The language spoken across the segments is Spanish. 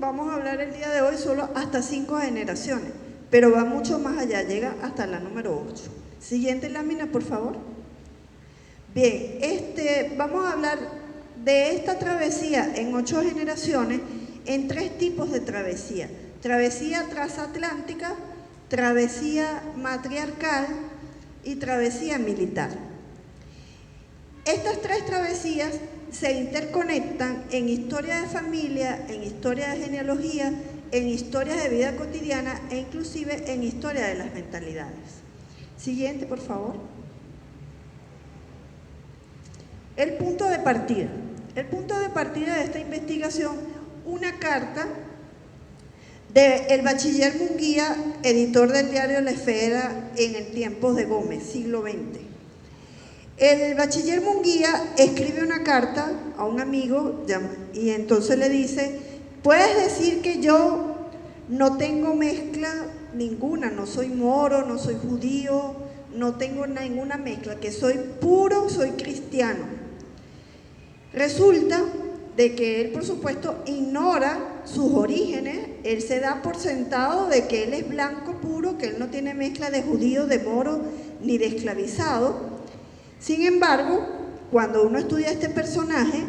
vamos a hablar el día de hoy solo hasta 5 generaciones, pero va mucho más allá, llega hasta la número 8. Siguiente lámina, por favor. Bien, vamos a hablar de esta travesía en 8 generaciones en 3 tipos de travesía. Travesía transatlántica, travesía matriarcal y travesía militar. Estas 3 travesías se interconectan en historia de familia, en historia de genealogía, en historia de vida cotidiana e inclusive en historia de las mentalidades. Siguiente, por favor. El punto de partida. El punto de partida de esta investigación, una carta del bachiller Munguía, editor del diario La Esfera en el tiempo de Gómez, siglo XX. El bachiller Munguía escribe una carta a un amigo y entonces le dice: puedes decir que yo no tengo mezcla ninguna, no soy moro, no soy judío, no tengo ninguna mezcla, que soy puro, soy cristiano. Resulta de que él, por supuesto, ignora sus orígenes. Él se da por sentado de que él es blanco puro, que él no tiene mezcla de judío, de moro, ni de esclavizado. Sin embargo, cuando uno estudia a este personaje,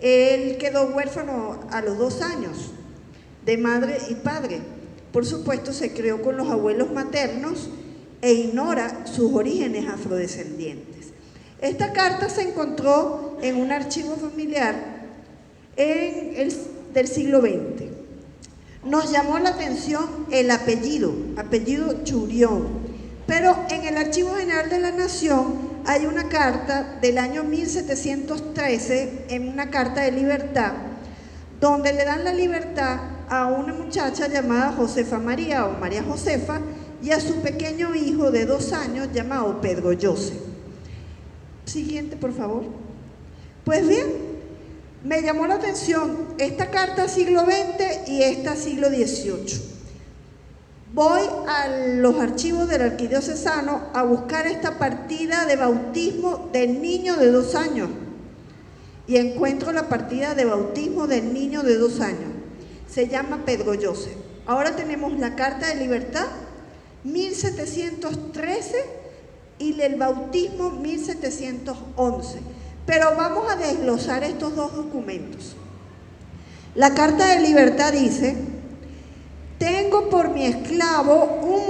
él quedó huérfano a los 2 años, de madre y padre. Por supuesto, se crió con los abuelos maternos e ignora sus orígenes afrodescendientes. Esta carta se encontró en un archivo familiar del siglo XX. Nos llamó la atención el apellido Churión, pero en el Archivo General de la Nación hay una carta del año 1713, en una carta de libertad, donde le dan la libertad a una muchacha llamada Josefa María o María Josefa y a su pequeño hijo de 2 años llamado Pedro José. Siguiente, por favor. Pues bien, me llamó la atención esta carta siglo XX y esta siglo XVIII. Voy a los archivos del arquidiocesano a buscar esta partida de bautismo del niño de 2 años y encuentro la partida de bautismo del niño de 2 años. Se llama Pedro José. Ahora tenemos la Carta de Libertad 1713 y el bautismo 1711. Pero vamos a desglosar estos 2 documentos. La Carta de Libertad dice: tengo por mi esclavo un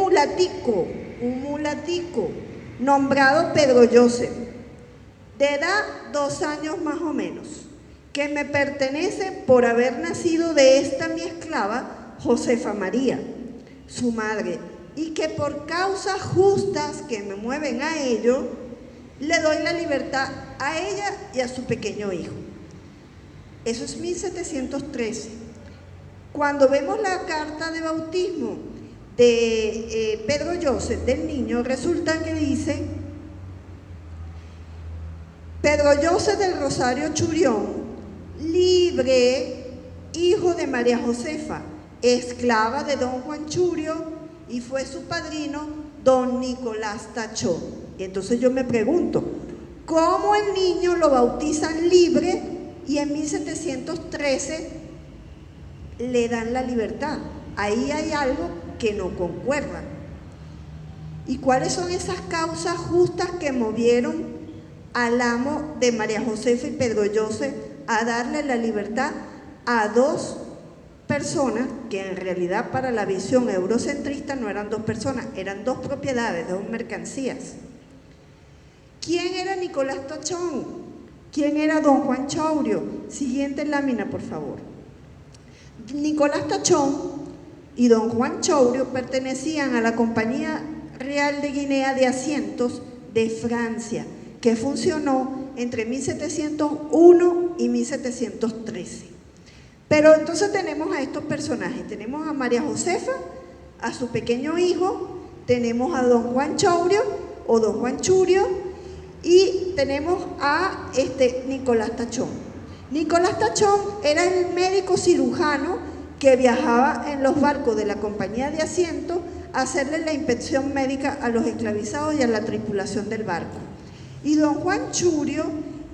mulatico, nombrado Pedro José, de edad 2 años más o menos, que me pertenece por haber nacido de esta mi esclava, Josefa María, su madre, y que por causas justas que me mueven a ello, le doy la libertad a ella y a su pequeño hijo. Eso es 1713. Cuando vemos la carta de bautismo de Pedro José, del niño, resulta que dice: Pedro José del Rosario Churión, libre, hijo de María Josefa, esclava de don Juan Churio, y fue su padrino don Nicolás Tachón. Y entonces yo me pregunto, ¿cómo el niño lo bautizan libre y en 1713 le dan la libertad? Ahí hay algo que no concuerda. ¿Y cuáles son esas causas justas que movieron al amo de María Josefa y Pedro José a darle la libertad a 2 personas que en realidad para la visión eurocentrista no eran 2 personas, eran 2 propiedades, 2 mercancías? ¿Quién era Nicolás Tachón? ¿Quién era don Juan Chaurio? Siguiente lámina, por favor. Nicolás Tachón y don Juan Chaurio pertenecían a la Compañía Real de Guinea de Asientos de Francia, que funcionó entre 1701 y 1713. Pero entonces tenemos a estos personajes, tenemos a María Josefa, a su pequeño hijo, tenemos a don Juan Chaurio o don Juan Churio y tenemos a Nicolás Tachón. Nicolás Tachón era el médico cirujano que viajaba en los barcos de la Compañía de Asientos a hacerle la inspección médica a los esclavizados y a la tripulación del barco. Y don Juan Churio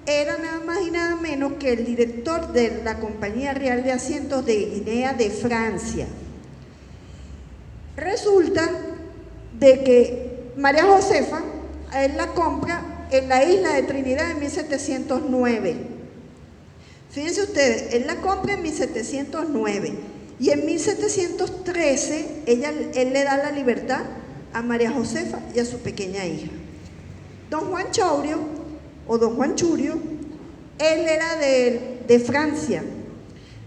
era nada más y nada menos que el director de la Compañía Real de Asientos de Guinea de Francia. Resulta de que María Josefa, a él la compra en la isla de Trinidad en 1709. Fíjense ustedes, él la compra en 1709 y en 1713 él le da la libertad a María Josefa y a su pequeña hija. Don Juan Chourio, o Don Juan Churio, él era de Francia.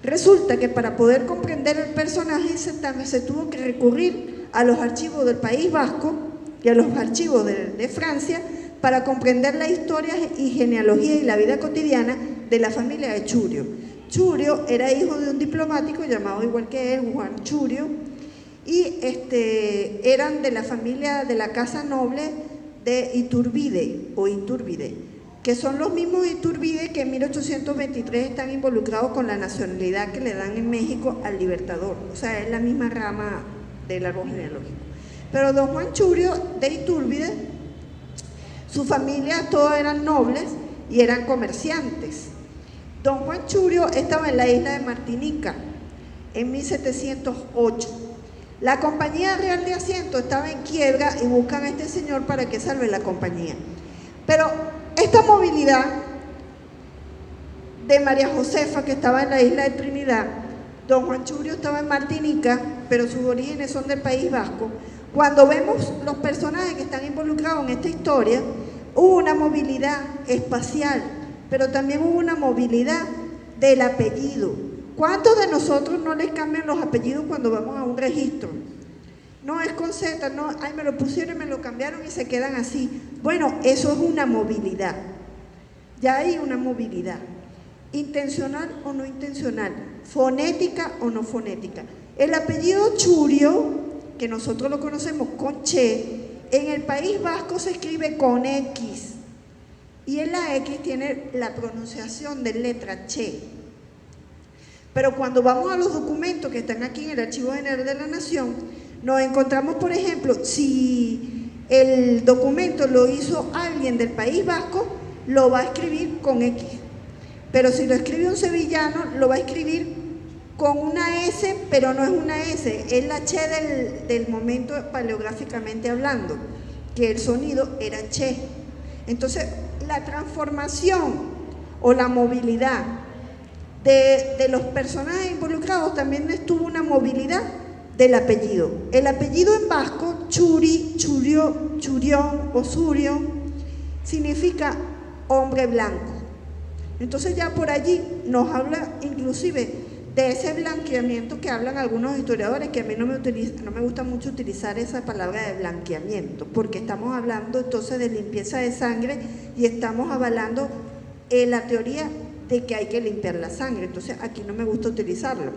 Resulta que para poder comprender el personaje se tuvo que recurrir a los archivos del País Vasco y a los archivos de Francia para comprender la historia y genealogía y la vida cotidiana de la familia de Churio. Churio era hijo de un diplomático llamado igual que él, Juan Churio, y eran de la familia de la casa noble de Iturbide o Iturbide, que son los mismos Iturbide que en 1823 están involucrados con la nacionalidad que le dan en México al Libertador. O sea, es la misma rama del árbol genealógico. Pero don Juan Churio de Iturbide, su familia todos eran nobles y eran comerciantes. Don Juan Churio estaba en la isla de Martinica en 1708. La Compañía Real de Asientos estaba en quiebra y buscan a este señor para que salve la compañía. Pero esta movilidad de María Josefa, que estaba en la isla de Trinidad, don Juan Churio estaba en Martinica, pero sus orígenes son del País Vasco. Cuando vemos los personajes que están involucrados en esta historia, hubo una movilidad espacial, pero también hubo una movilidad del apellido. ¿Cuántos de nosotros no les cambian los apellidos cuando vamos a un registro? No, es con Z, no, ay, me lo pusieron y me lo cambiaron y se quedan así. Bueno, eso es una movilidad. Ya hay una movilidad. Intencional o no intencional, fonética o no fonética. El apellido Churio, que nosotros lo conocemos con Che, en el País Vasco se escribe con X. Y en la X tiene la pronunciación de letra Che. Pero cuando vamos a los documentos que están aquí en el Archivo General de la Nación, nos encontramos, por ejemplo, si el documento lo hizo alguien del País Vasco, lo va a escribir con X. Pero si lo escribe un sevillano, lo va a escribir con una S, pero no es una S, es la Che del momento paleográficamente hablando, que el sonido era Che. Entonces, la transformación o la movilidad de los personajes involucrados también estuvo una movilidad del apellido. El apellido en vasco, Churi, Churio, Churión o Surio, significa hombre blanco. Entonces ya por allí nos habla inclusive de ese blanqueamiento que hablan algunos historiadores, que a mí no me gusta mucho utilizar esa palabra de blanqueamiento, porque estamos hablando entonces de limpieza de sangre y estamos avalando la teoría de que hay que limpiar la sangre. Entonces aquí no me gusta utilizarlo.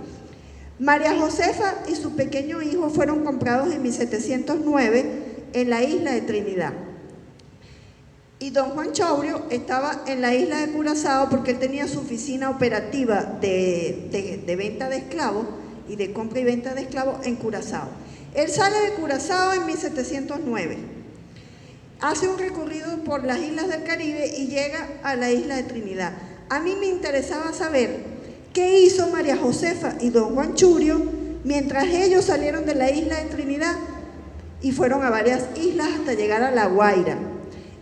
María Josefa y su pequeño hijo fueron comprados en 1709 en la isla de Trinidad. Y don Juan Chourio estaba en la isla de Curazao porque él tenía su oficina operativa de venta de esclavos y de compra y venta de esclavos en Curazao. Él sale de Curazao en 1709, hace un recorrido por las islas del Caribe y llega a la isla de Trinidad. A mí me interesaba saber qué hizo María Josefa y don Juan Churio mientras ellos salieron de la isla de Trinidad y fueron a varias islas hasta llegar a La Guaira.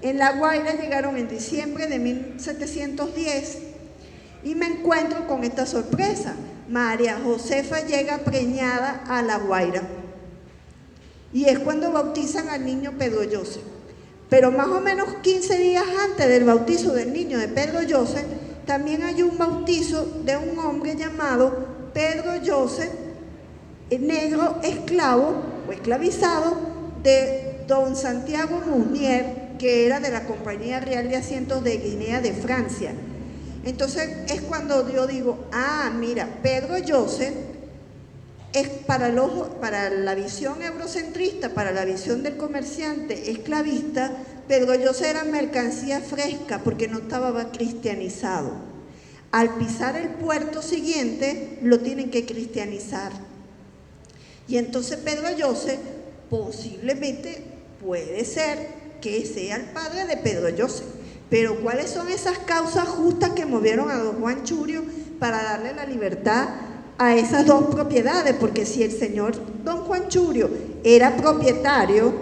En La Guaira llegaron en diciembre de 1710 y me encuentro con esta sorpresa. María Josefa llega preñada a La Guaira y es cuando bautizan al niño Pedro Joseph. Pero más o menos 15 días antes del bautizo del niño de Pedro Joseph, también hay un bautizo de un hombre llamado Pedro Joseph, negro esclavo o esclavizado de don Santiago Musnier, que era de la Compañía Real de Asientos de Guinea de Francia. Entonces es cuando yo digo, ah, mira, Pedro Joseph es para la visión eurocentrista, para la visión del comerciante esclavista, Pedro Joseph era mercancía fresca porque no estaba cristianizado. Al pisar el puerto siguiente, lo tienen que cristianizar. Y entonces Pedro Joseph posiblemente puede ser que sea el padre de Pedro Joseph. Pero ¿cuáles son esas causas justas que movieron a don Juan Churio para darle la libertad a esas dos propiedades? Porque si el señor don Juan Churio era propietario,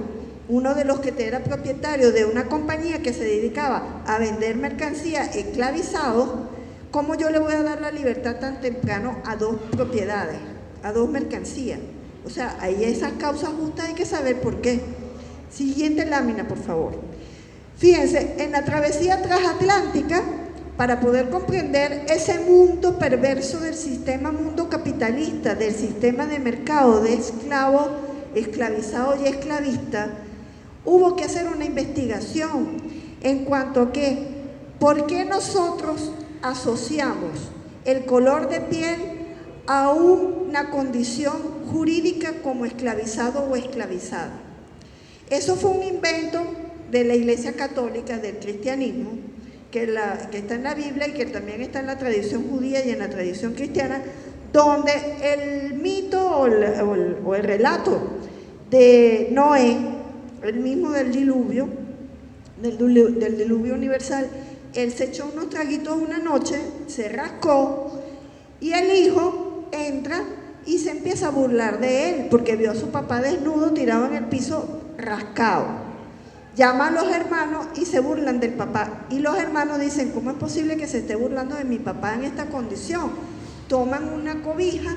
uno de los que era propietario de una compañía que se dedicaba a vender mercancía esclavizados, ¿cómo yo le voy a dar la libertad tan temprano a dos propiedades, a dos mercancías? O sea, ahí esas causas justas hay que saber por qué. Siguiente lámina, por favor. Fíjense, en la travesía transatlántica, para poder comprender ese mundo perverso del sistema mundo capitalista, del sistema de mercado de esclavos, esclavizados y esclavistas, hubo que hacer una investigación en cuanto a que, ¿por qué nosotros asociamos el color de piel a una condición jurídica como esclavizado o esclavizada? Eso fue un invento de la Iglesia Católica, del cristianismo, que está en la Biblia y que también está en la tradición judía y en la tradición cristiana, donde el mito o el relato de Noé, el mismo del diluvio universal, él se echó unos traguitos una noche, se rascó y el hijo entra y se empieza a burlar de él porque vio a su papá desnudo tirado en el piso rascado. Llama a los hermanos y se burlan del papá. Y los hermanos dicen, ¿cómo es posible que se esté burlando de mi papá en esta condición? Toman una cobija,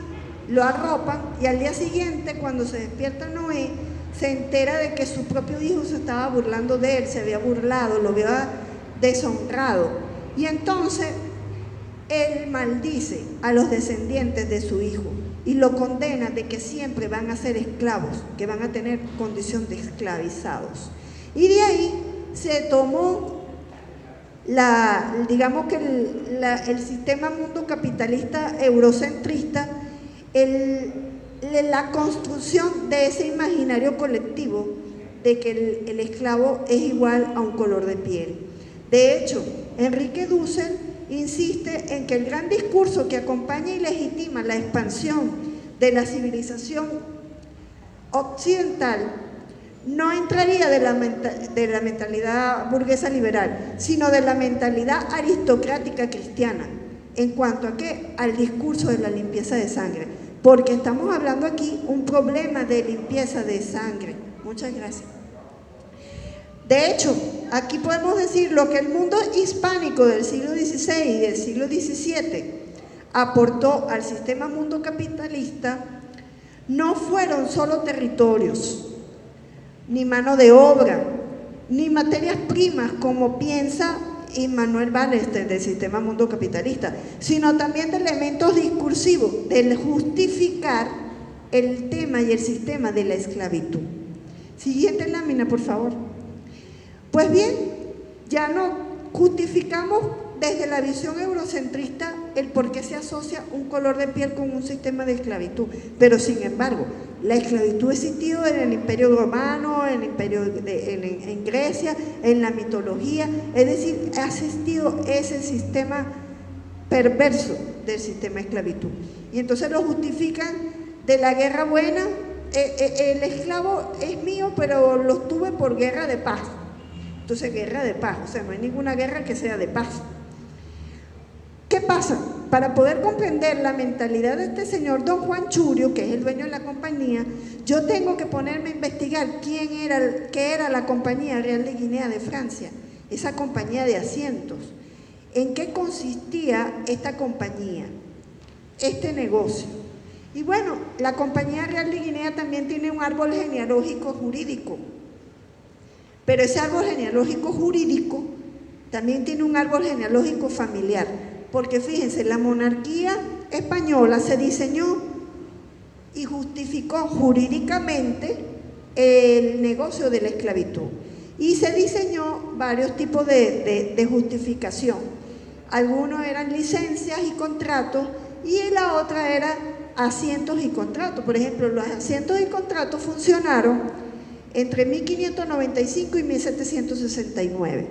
lo arropan y al día siguiente, cuando se despierta Noé, se entera de que su propio hijo se estaba burlando de él, se había burlado, lo había deshonrado. Y entonces él maldice a los descendientes de su hijo y lo condena de que siempre van a ser esclavos, que van a tener condición de esclavizados. Y de ahí se tomó digamos que el sistema mundo capitalista eurocentrista, la construcción de ese imaginario colectivo de que el esclavo es igual a un color de piel. De hecho, Enrique Dussel insiste en que el gran discurso que acompaña y legitima la expansión de la civilización occidental no entraría de la mentalidad burguesa liberal, sino de la mentalidad aristocrática cristiana, en cuanto a ¿qué? Al discurso de la limpieza de sangre, porque estamos hablando aquí un problema de limpieza de sangre. Muchas gracias. De hecho, aquí podemos decir lo que el mundo hispánico del siglo XVI y del siglo XVII aportó al sistema mundo capitalista no fueron solo territorios, ni mano de obra, ni materias primas, como piensa Immanuel Ballester del sistema mundo capitalista, sino también de elementos discursivos, del justificar el tema y el sistema de la esclavitud. Siguiente lámina, por favor. Pues bien, ya no justificamos desde la visión eurocentrista el por qué se asocia un color de piel con un sistema de esclavitud, pero sin embargo, la esclavitud ha existido en el Imperio Romano, en Grecia, en la mitología, es decir, ha existido ese sistema perverso del sistema de esclavitud. Y entonces lo justifican de la guerra buena, el esclavo es mío, pero lo tuve por guerra de paz. Entonces, guerra de paz, o sea, no hay ninguna guerra que sea de paz. ¿Qué pasa? Para poder comprender la mentalidad de este señor don Juan Churio, que es el dueño de la compañía, yo tengo que ponerme a investigar qué era la Compañía Real de Guinea de Francia, esa compañía de asientos. ¿En qué consistía esta compañía, este negocio? Y bueno, la Compañía Real de Guinea también tiene un árbol genealógico jurídico, pero ese árbol genealógico jurídico también tiene un árbol genealógico familiar, porque fíjense, la monarquía española se diseñó y justificó jurídicamente el negocio de la esclavitud y se diseñó varios tipos de justificación. Algunos eran licencias y contratos y la otra era asientos y contratos. Por ejemplo, los asientos y contratos funcionaron entre 1595 y 1769.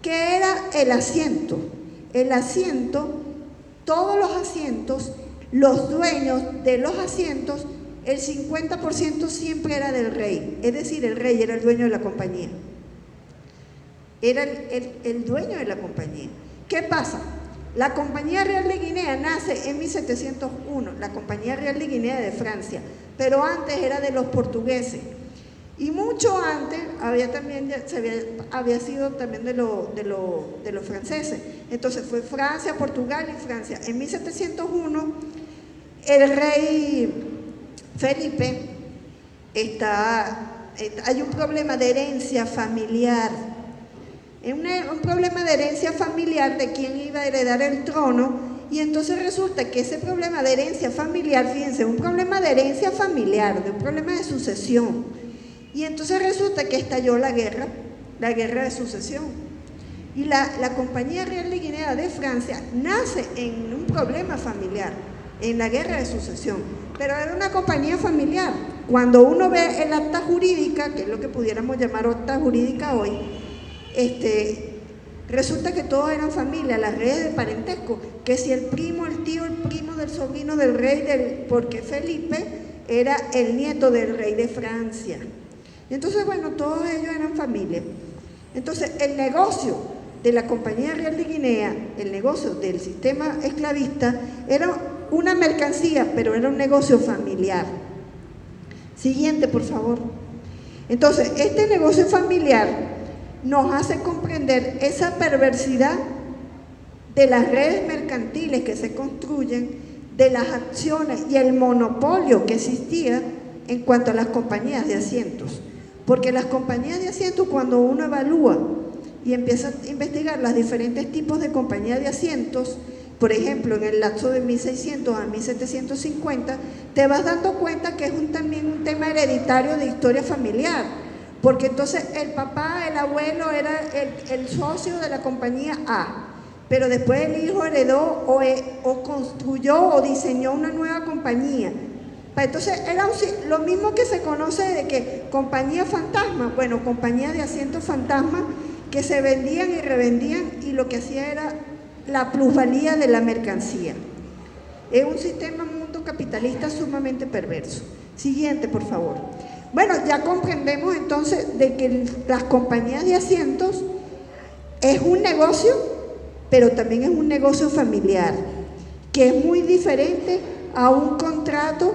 ¿Qué era el asiento? El asiento, todos los asientos, los dueños de los asientos, el 50% siempre era del rey, es decir, el rey era el dueño de la compañía. era el dueño de la compañía. ¿Qué pasa? La Compañía Real de Guinea nace en 1701, la Compañía Real de Guinea de Francia, pero antes era de los portugueses. Y mucho antes había sido también de los franceses. Entonces fue Francia, Portugal y Francia. En 1701 el rey Felipe hay un problema de herencia familiar. Un problema de herencia familiar de quién iba a heredar el trono, y entonces resulta que ese problema de herencia familiar, fíjense, un problema de herencia familiar, de un problema de sucesión. Y entonces resulta que estalló la guerra de sucesión. Y la Compañía Real de Guinea de Francia nace en un problema familiar, en la guerra de sucesión. Pero era una compañía familiar. Cuando uno ve el acta jurídica, que es lo que pudiéramos llamar acta jurídica hoy, resulta que todos eran familia, las redes de parentesco, que si el primo, el tío, el primo del sobrino del rey, porque Felipe era el nieto del rey de Francia. Entonces, bueno, todos ellos eran familia. Entonces, el negocio de la Compañía Real de Guinea, el negocio del sistema esclavista, era una mercancía, pero era un negocio familiar. Siguiente, por favor. Entonces, este negocio familiar nos hace comprender esa perversidad de las redes mercantiles que se construyen, de las acciones y el monopolio que existía en cuanto a las compañías de asientos. Porque las compañías de asientos, cuando uno evalúa y empieza a investigar los diferentes tipos de compañías de asientos, por ejemplo, en el lapso de 1600 a 1750, te vas dando cuenta que es también un tema hereditario de historia familiar. Porque entonces el papá, el abuelo era el socio de la compañía A, pero después el hijo heredó o construyó o diseñó una nueva compañía. Entonces era lo mismo que se conoce de que compañía fantasma, bueno, compañía de asientos fantasma que se vendían y revendían, y lo que hacía era la plusvalía de la mercancía. Es un sistema mundo capitalista sumamente perverso. Siguiente, por favor. Bueno, ya comprendemos entonces de que las compañías de asientos es un negocio, pero también es un negocio familiar, que es muy diferente a un contrato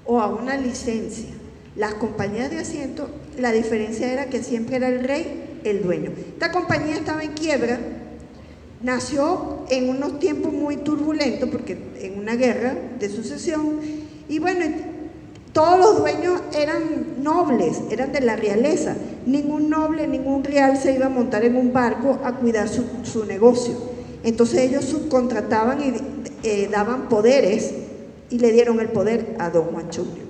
o a una licencia. Las compañías de asientos, la diferencia era que siempre era el rey el dueño. Esta compañía estaba en quiebra, nació en unos tiempos muy turbulentos, porque en una guerra de sucesión, y bueno, todos los dueños eran nobles, eran de la realeza. Ningún noble, ningún real se iba a montar en un barco a cuidar su negocio. Entonces ellos subcontrataban y daban poderes, y le dieron el poder a don Juan Churio.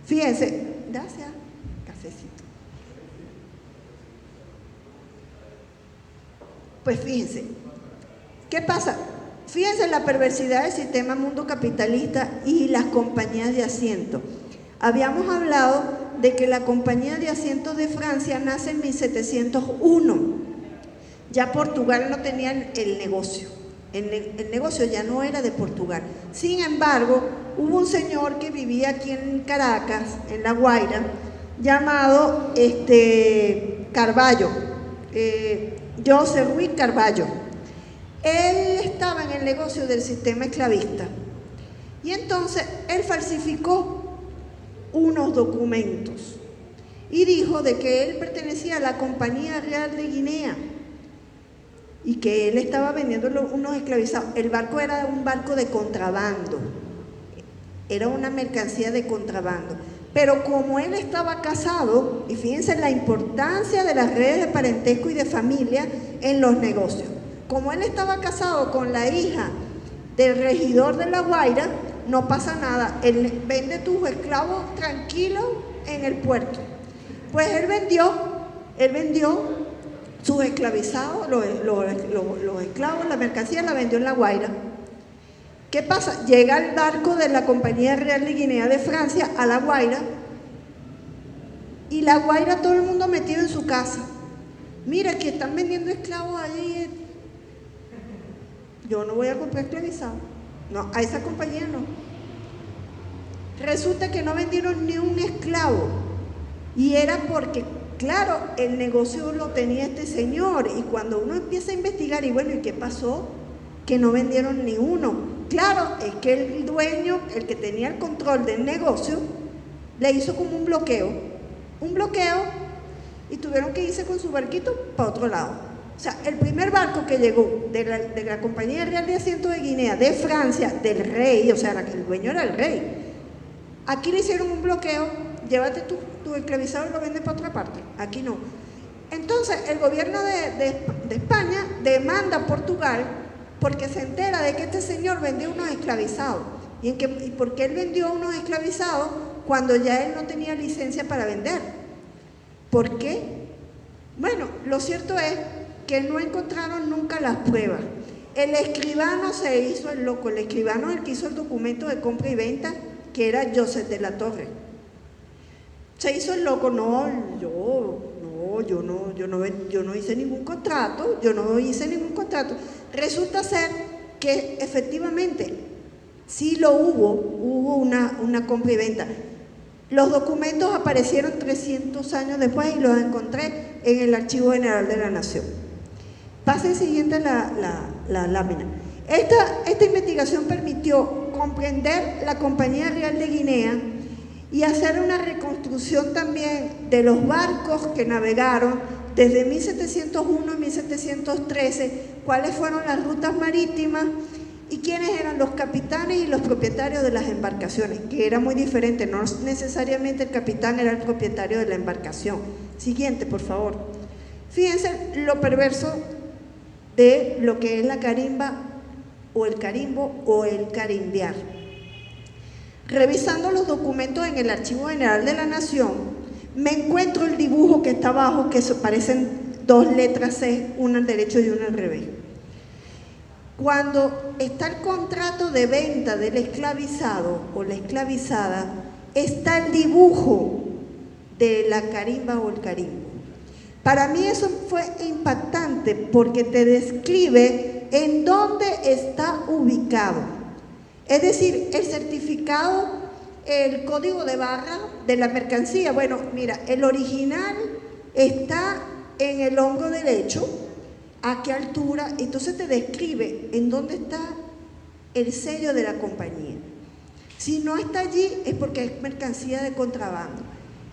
Fíjense, gracias, cafecito. Pues fíjense, ¿qué pasa? Fíjense la perversidad del sistema mundo capitalista y las compañías de asientos. Habíamos hablado de que la Compañía de Asientos de Francia nace en 1701. Ya Portugal no tenía el negocio. El negocio ya no era de Portugal. Sin embargo, hubo un señor que vivía aquí en Caracas, en La Guaira, llamado Carballo, José Ruiz Carballo. Él estaba en el negocio del sistema esclavista, y entonces él falsificó unos documentos y dijo de que él pertenecía a la Compañía Real de Guinea y que él estaba vendiendo unos esclavizados. El barco era un barco de contrabando, era una mercancía de contrabando. Pero como él estaba casado, y fíjense la importancia de las redes de parentesco y de familia en los negocios, como él estaba casado con la hija del regidor de La Guaira, no pasa nada, él vende tus esclavos tranquilo en el puerto. Pues él vendió sus esclavizados, los esclavos, la mercancía la vendió en La Guaira. ¿Qué pasa? Llega el barco de la Compañía Real de Guinea de Francia a La Guaira, y La Guaira todo el mundo metido en su casa. Mira que están vendiendo esclavos allí. Yo no voy a comprar esclavizados. No, a esa compañía no. Resulta que no vendieron ni un esclavo, y era porque claro, el negocio lo tenía este señor, y cuando uno empieza a investigar, y bueno, ¿y qué pasó? Que no vendieron ni uno. Claro, es que el dueño, el que tenía el control del negocio, le hizo como un bloqueo, y tuvieron que irse con su barquito para otro lado. O sea, el primer barco que llegó de la Compañía Real de Asientos de Guinea, de Francia, del rey, o sea, el dueño era el rey. Aquí le hicieron un bloqueo, llévate tu esclavizado y lo vendes para otra parte. Aquí no. Entonces, el gobierno de España demanda a Portugal porque se entera de que este señor vendió unos esclavizados. ¿Y por qué él vendió unos esclavizados cuando ya él no tenía licencia para vender? ¿Por qué? Bueno, lo cierto es que no encontraron nunca las pruebas. El escribano se hizo el loco, el escribano es el que hizo el documento de compra y venta, que era Joseph de la Torre. Se hizo el loco, yo no hice ningún contrato, Resulta ser que efectivamente sí lo hubo una compra y venta. Los documentos aparecieron 300 años después y los encontré en el Archivo General de la Nación. Pase siguiente la lámina. Esta investigación permitió comprender la Compañía Real de Guinea y hacer una reconstrucción también de los barcos que navegaron desde 1701 a 1713, cuáles fueron las rutas marítimas y quiénes eran los capitanes y los propietarios de las embarcaciones, que era muy diferente, no necesariamente el capitán era el propietario de la embarcación. Siguiente, por favor. Fíjense lo perverso de lo que es la carimba o el carimbo o el carimbear. Revisando los documentos en el Archivo General de la Nación, me encuentro el dibujo que está abajo, que parecen dos letras C, una al derecho y una al revés. Cuando está el contrato de venta del esclavizado o la esclavizada, está el dibujo de la carimba o el carimbo. Para mí eso fue impactante porque te describe en dónde está ubicado. Es decir, el certificado, el código de barra de la mercancía. Bueno, mira, el original está en el hombro derecho, a qué altura, entonces te describe en dónde está el sello de la compañía. Si no está allí es porque es mercancía de contrabando.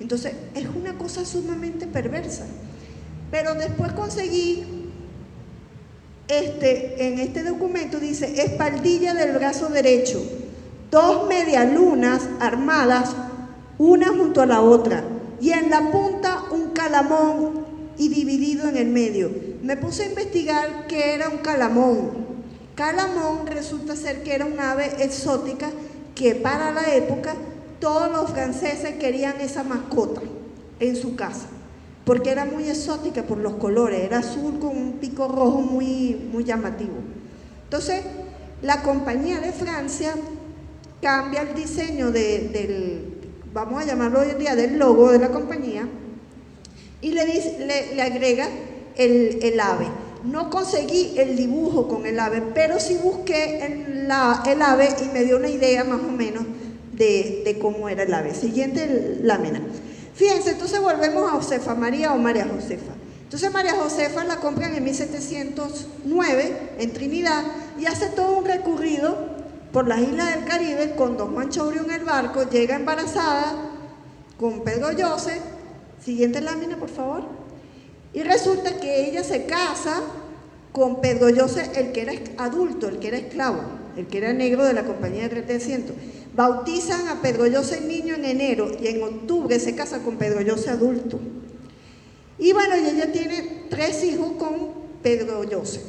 Entonces es una cosa sumamente perversa. Pero después conseguí, en este documento dice, espaldilla del brazo derecho, 2 medialunas armadas, una junto a la otra, y en la punta un calamón y dividido en el medio. Me puse a investigar qué era un calamón. Calamón resulta ser que era un ave exótica que para la época todos los franceses querían esa mascota en su casa, porque era muy exótica por los colores, era azul con un pico rojo muy llamativo. Entonces, la Compañía de Francia cambia el diseño vamos a llamarlo hoy en día, del logo de la compañía, y le agrega el ave. No conseguí el dibujo con el ave, pero sí busqué el ave y me dio una idea más o menos de cómo era el ave. Siguiente lámina. Fíjense, entonces volvemos a Josefa María o María Josefa. Entonces María Josefa la compran en 1709 en Trinidad y hace todo un recorrido por las islas del Caribe con don Juan Chaurio en el barco, llega embarazada con Pedro Joseph. Siguiente lámina, por favor. Y resulta que ella se casa con Pedro Joseph, el que era adulto, el que era esclavo, el que era negro de la Compañía de Asientos. Bautizan a Pedro Joseph niño en enero y en octubre se casa con Pedro Joseph adulto. Y bueno, ella tiene 3 hijos con Pedro Joseph.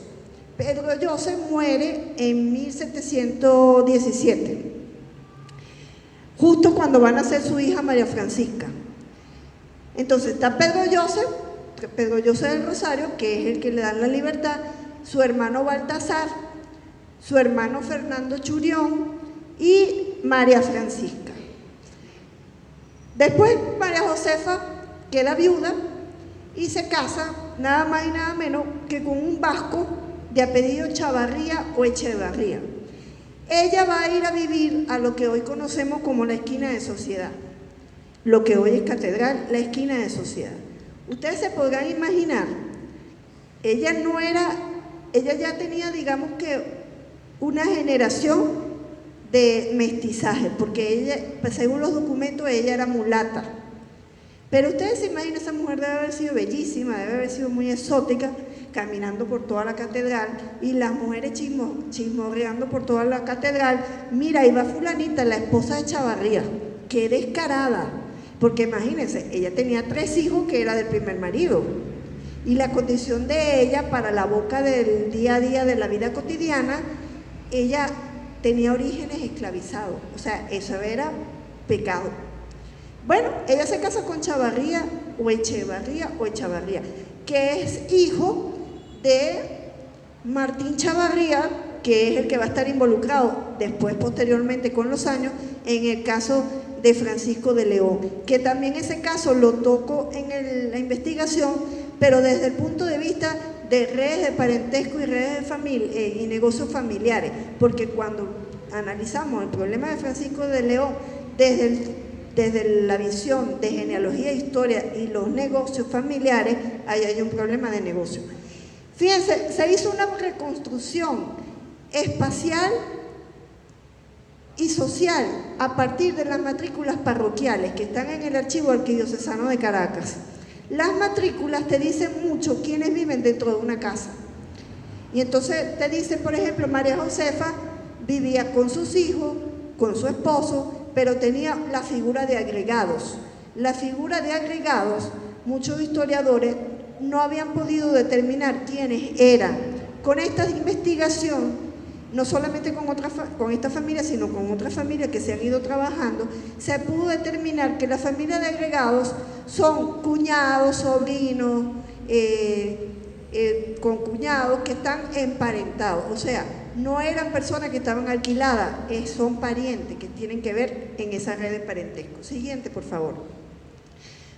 Pedro Joseph muere en 1717, justo cuando van a nacer su hija María Francisca. Entonces está Pedro Joseph del Rosario, que es el que le dan la libertad, su hermano Baltasar, su hermano Fernando Churión y María Francisca. Después María Josefa queda viuda y se casa nada más y nada menos que con un vasco de apellido Chavarría o Echevarría. Ella va a ir a vivir a lo que hoy conocemos como la esquina de Sociedad, lo que hoy es Catedral, la esquina de Sociedad. Ustedes se podrán imaginar, ella ya tenía, digamos que, una generación de mestizaje, porque ella, según los documentos, ella era mulata. Pero ustedes se imaginan, esa mujer debe haber sido bellísima, debe haber sido muy exótica, caminando por toda la catedral, y las mujeres chismorreando por toda la catedral. Mira, ahí va fulanita, la esposa de Chavarría, qué descarada, porque imagínense, ella tenía 3 hijos que era del primer marido, y la condición de ella para la boca del día a día de la vida cotidiana, ella tenía orígenes esclavizados, o sea, eso era pecado. Bueno, ella se casa con Chavarría o Echavarría, que es hijo de Martín Chavarría, que es el que va a estar involucrado después, posteriormente, con los años, en el caso de Francisco de León, que también ese caso lo toco en la investigación, pero desde el punto de vista de redes de parentesco y redes de familia y negocios familiares, porque cuando analizamos el problema de Francisco de León desde la visión de genealogía, historia y los negocios familiares, ahí hay un problema de negocio. Fíjense, se hizo una reconstrucción espacial y social a partir de las matrículas parroquiales que están en el archivo arquidiocesano de Caracas. Las matrículas te dicen mucho quiénes viven dentro de una casa. Y entonces te dicen, por ejemplo, María Josefa vivía con sus hijos, con su esposo, pero tenía la figura de agregados. La figura de agregados, muchos historiadores no habían podido determinar quiénes eran. Con esta investigación, no solamente con esta familia, sino con otras familias que se han ido trabajando, se pudo determinar que la familia de agregados son cuñados, sobrinos, concuñados que están emparentados, o sea, no eran personas que estaban alquiladas, son parientes que tienen que ver en esa red de parentesco. Siguiente, por favor.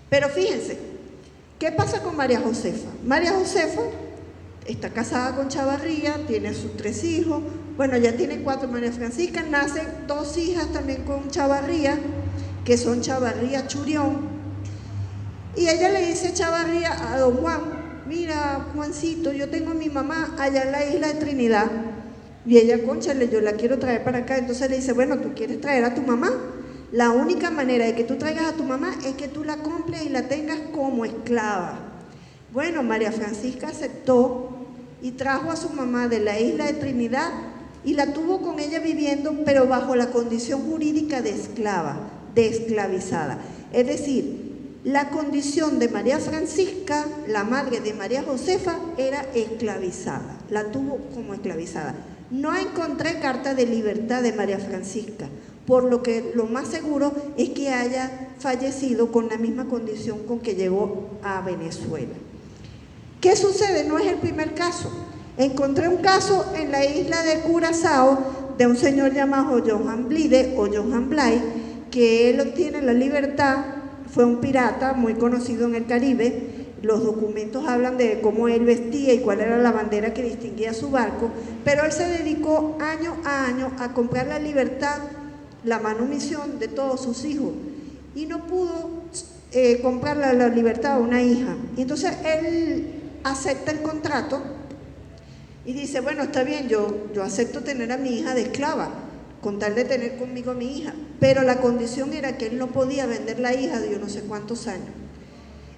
Pero fíjense, ¿qué pasa con María Josefa? María Josefa está casada con Chavarría, tiene sus 3 hijos, bueno, ya tiene 4. María Francisca, nacen 2 hijas también con Chavarría, que son Chavarría Churión, y ella le dice a Chavarría, a don Juan, mira, Juancito, yo tengo a mi mamá allá en la isla de Trinidad, y ella, cónchale, yo la quiero traer para acá. Entonces le dice, bueno, ¿tú quieres traer a tu mamá? La única manera de que tú traigas a tu mamá es que tú la compres y la tengas como esclava. Bueno, María Francisca aceptó y trajo a su mamá de la isla de Trinidad y la tuvo con ella viviendo, pero bajo la condición jurídica de esclava, de esclavizada. Es decir, la condición de María Francisca, la madre de María Josefa, era esclavizada, la tuvo como esclavizada. No encontré carta de libertad de María Francisca, por lo que lo más seguro es que haya fallecido con la misma condición con que llegó a Venezuela. ¿Qué sucede? No es el primer caso. Encontré un caso en la isla de Curazao de un señor llamado Johan Blide o Johan Blay, que él obtiene la libertad, fue un pirata muy conocido en el Caribe. Los documentos hablan de cómo él vestía y cuál era la bandera que distinguía su barco, pero él se dedicó año a año a comprar la libertad, la manumisión de todos sus hijos, y no pudo comprar la libertad a una hija. Y entonces él acepta el contrato y dice, bueno, está bien, yo acepto tener a mi hija de esclava, con tal de tener conmigo a mi hija, pero la condición era que él no podía vender la hija de yo no sé cuántos años.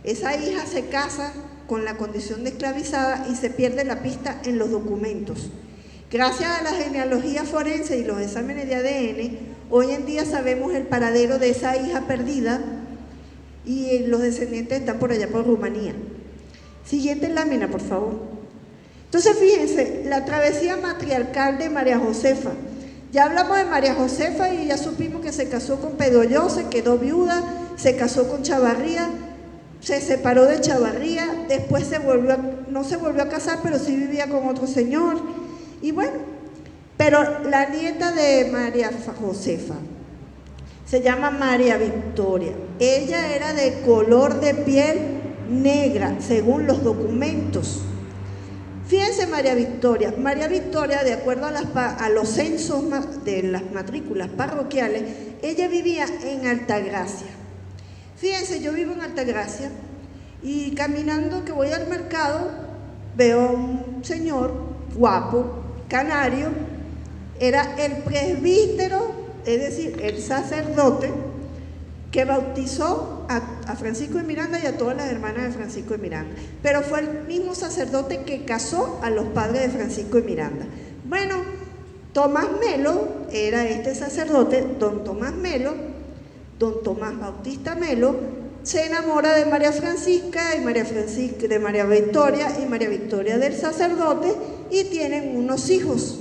Esa hija se casa con la condición de esclavizada y se pierde la pista en los documentos. Gracias a la genealogía forense y los exámenes de ADN, hoy en día sabemos el paradero de esa hija perdida y los descendientes están por allá por Rumanía. Siguiente lámina, por favor. Entonces, fíjense, la travesía matriarcal de María Josefa. Ya hablamos de María Josefa y ya supimos que se casó con Pedolló, se quedó viuda, se casó con Chavarría, se separó de Chavarría, después no se volvió a casar, pero sí vivía con otro señor. Y bueno, pero la nieta de María Josefa se llama María Victoria. Ella era de color de piel negra, según los documentos. Fíjense, María Victoria, de acuerdo a los censos de las matrículas parroquiales, ella vivía en Altagracia. Fíjense, yo vivo en Altagracia Y caminando que voy al mercado, veo a un señor guapo, canario, era el presbítero, es decir, el sacerdote que bautizó a Francisco de Miranda y a todas las hermanas de Francisco de Miranda, pero fue el mismo sacerdote que casó a los padres de Francisco de Miranda. Bueno, Tomás Melo era este sacerdote, don Tomás Melo, don Tomás Bautista Melo, se enamora de María Francisca y María Francisca de María Victoria y María Victoria del sacerdote, y tienen unos hijos.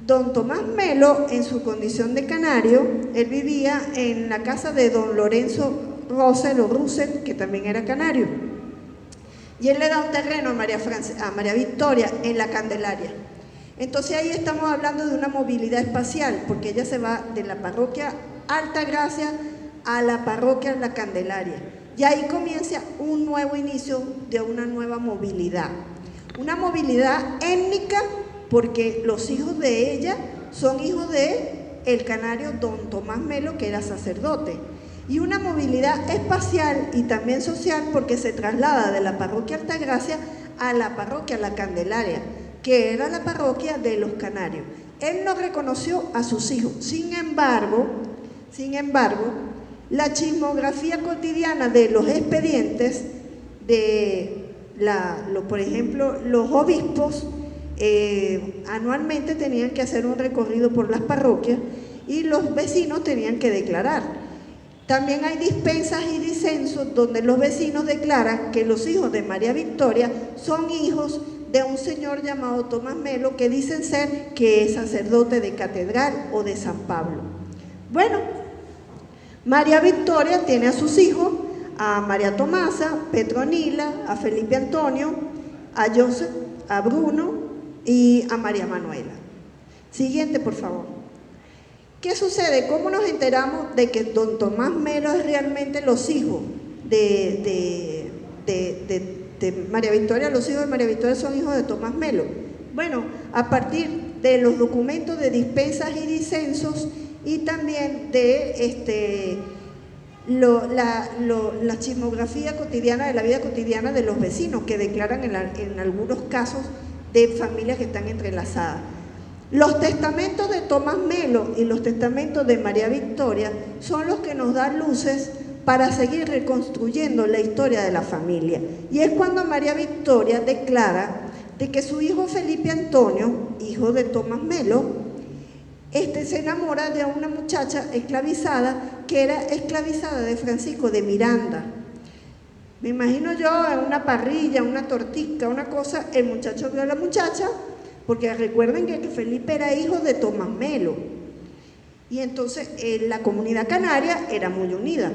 Don Tomás Melo, en su condición de canario, él vivía en la casa de don Lorenzo Russell, que también era canario, y él le da un terreno a María Victoria en la Candelaria. Entonces ahí estamos hablando de una movilidad espacial, porque ella se va de la parroquia Altagracia a la parroquia La Candelaria, y ahí comienza un nuevo inicio de una nueva movilidad, una movilidad étnica, porque los hijos de ella son hijos de el canario don Tomás Melo, que era sacerdote, y una movilidad espacial y también social, porque se traslada de la parroquia Altagracia a la parroquia La Candelaria, que era la parroquia de los canarios. Él no reconoció a sus hijos. Sin embargo, la chismografía cotidiana de los expedientes por ejemplo, los obispos anualmente tenían que hacer un recorrido por las parroquias y los vecinos tenían que declarar. También hay dispensas y disensos donde los vecinos declaran que los hijos de María Victoria son hijos de un señor llamado Tomás Melo, que dicen ser que es sacerdote de catedral o de San Pablo. Bueno, María Victoria tiene a sus hijos, a María Tomasa, Petronila, a Felipe Antonio, a Joseph, a Bruno y a María Manuela. Siguiente, por favor. ¿Qué sucede? ¿Cómo nos enteramos de que don Tomás Melo es realmente los hijos de María Victoria? Los hijos de María Victoria son hijos de Tomás Melo. Bueno, a partir de los documentos de dispensas y disensos, y también de la chismografía cotidiana de la vida cotidiana de los vecinos, que declaran en algunos casos de familias que están entrelazadas. Los testamentos de Tomás Melo y los testamentos de María Victoria son los que nos dan luces para seguir reconstruyendo la historia de la familia. Y es cuando María Victoria declara de que su hijo Felipe Antonio, hijo de Tomás Melo, se enamora de una muchacha esclavizada, que era esclavizada de Francisco de Miranda. Me imagino yo en una parrilla, una tortica, una cosa, el muchacho vio a la muchacha, porque recuerden que Felipe era hijo de Tomás Melo, y entonces la comunidad canaria era muy unida.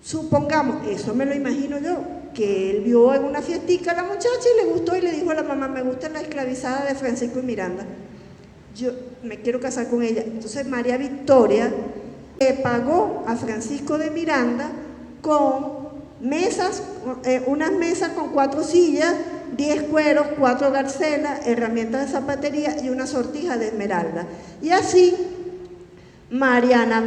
Supongamos, eso me lo imagino yo, que él vio en una fiestica a la muchacha y le gustó y le dijo a la mamá: me gusta la esclavizada de Francisco de Miranda, yo me quiero casar con ella. Entonces María Victoria le pagó a Francisco de Miranda con mesas, unas mesas con 4 sillas, 10 cueros, 4 garcelas, herramientas de zapatería y una sortija de esmeralda. Y así Mariana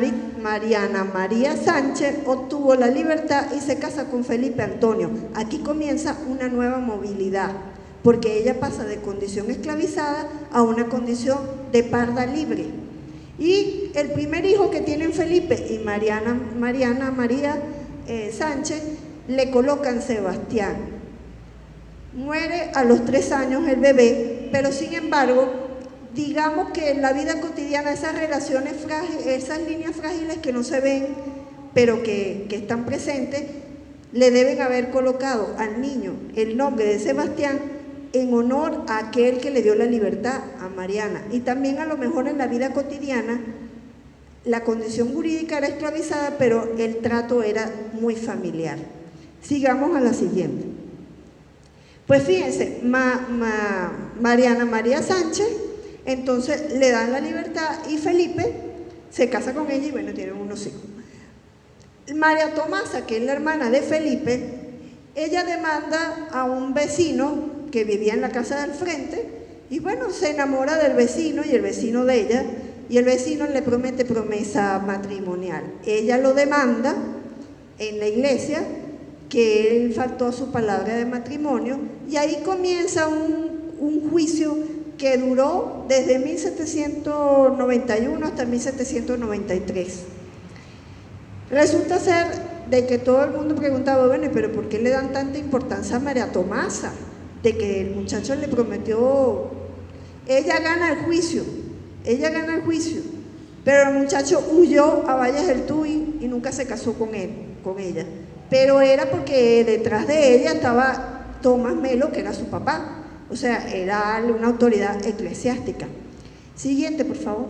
María Sánchez obtuvo la libertad y se casa con Felipe Antonio. Aquí comienza una nueva movilidad, porque ella pasa de condición esclavizada a una condición de parda libre. Y el primer hijo que tienen Felipe y Mariana María Sánchez le colocan Sebastián. Muere a los 3 años el bebé, pero sin embargo, digamos que en la vida cotidiana esas relaciones frágiles, esas líneas frágiles que no se ven, pero que están presentes, le deben haber colocado al niño el nombre de Sebastián en honor a aquel que le dio la libertad a Mariana. Y también a lo mejor en la vida cotidiana la condición jurídica era esclavizada, pero el trato era muy familiar. Sigamos a la siguiente. Pues fíjense, Mariana María Sánchez, entonces le dan la libertad y Felipe se casa con ella y bueno, tienen unos hijos. María Tomasa, que es la hermana de Felipe, ella demanda a un vecino que vivía en la casa del frente y bueno, se enamora del vecino y el vecino de ella, y el vecino le promete promesa matrimonial. Ella lo demanda en la iglesia, que él faltó a su palabra de matrimonio, y ahí comienza un juicio que duró desde 1791 hasta 1793. Resulta ser de que todo el mundo preguntaba, bueno, pero ¿por qué le dan tanta importancia a María Tomasa? De que el muchacho le prometió, ella gana el juicio, pero el muchacho huyó a Valles del Tuy y nunca se casó con ella. Pero era porque detrás de ella estaba Tomás Melo, que era su papá, o sea, era una autoridad eclesiástica. Siguiente, por favor.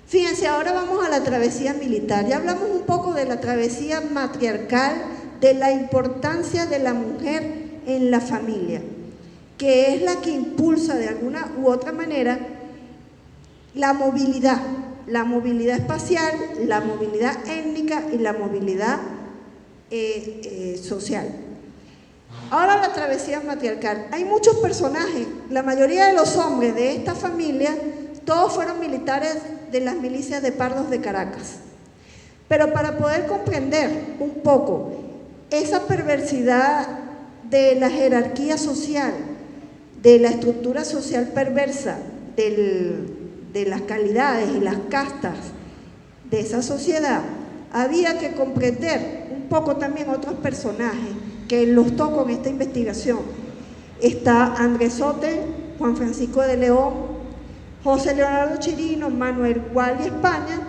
Fíjense, ahora vamos a la travesía militar. Ya hablamos un poco de la travesía matriarcal, de la importancia de la mujer en la familia, que es la que impulsa de alguna u otra manera la movilidad espacial, la movilidad étnica y la movilidad social. Ahora la travesía matriarcal. Hay muchos personajes, la mayoría de los hombres de esta familia, todos fueron militares de las milicias de Pardos de Caracas. Pero para poder comprender un poco esa perversidad de la jerarquía social, de la estructura social perversa, de las calidades y las castas de esa sociedad, había que comprender un poco también otros personajes que los toco en esta investigación. Está Andresote, Juan Francisco de León, José Leonardo Chirino, Manuel Gual y España,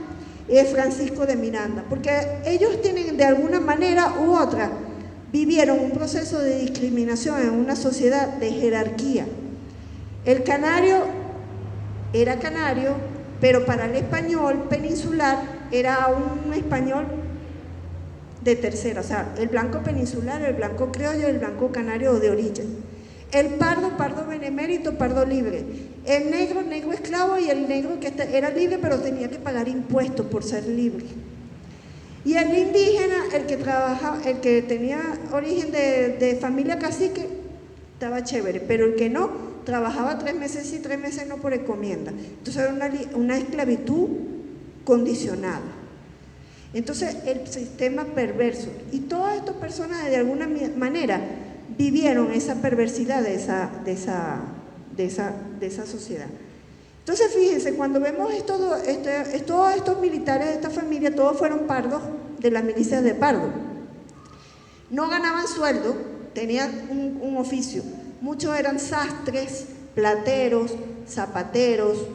Francisco de Miranda, porque ellos tienen de alguna manera u otra, vivieron un proceso de discriminación en una sociedad de jerarquía. El canario era canario, pero para el español peninsular era un español de tercera, o sea, el blanco peninsular, el blanco criollo, el blanco canario de orilla. El pardo, pardo benemérito, pardo libre. El negro, negro esclavo, y el negro que era libre pero tenía que pagar impuestos por ser libre. Y el indígena, el que trabajaba, el que tenía origen de familia cacique, estaba chévere, pero el que no, trabajaba 3 meses sí, 3 meses no por encomienda. Entonces era una esclavitud condicionada. Entonces el sistema perverso, y todas estas personas de alguna manera vivieron esa perversidad de esa sociedad. Entonces fíjense, cuando vemos todos estos militares de esta familia, todos fueron pardos de las milicias de Pardo. No ganaban sueldo, tenían un oficio. Muchos eran sastres, plateros, zapateros,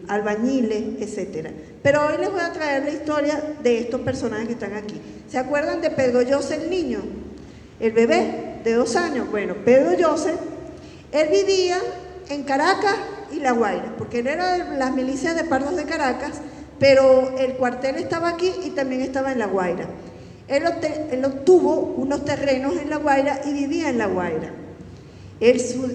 albañiles, etc. Pero hoy les voy a traer la historia de estos personajes que están aquí. ¿Se acuerdan de Pedro José el niño? El bebé de 2 años. Bueno, Pedro José, él vivía en Caracas y La Guaira, porque él era de las milicias de Pardos de Caracas, pero el cuartel estaba aquí y también estaba en La Guaira. Él obtuvo unos terrenos en La Guaira y vivía en La Guaira.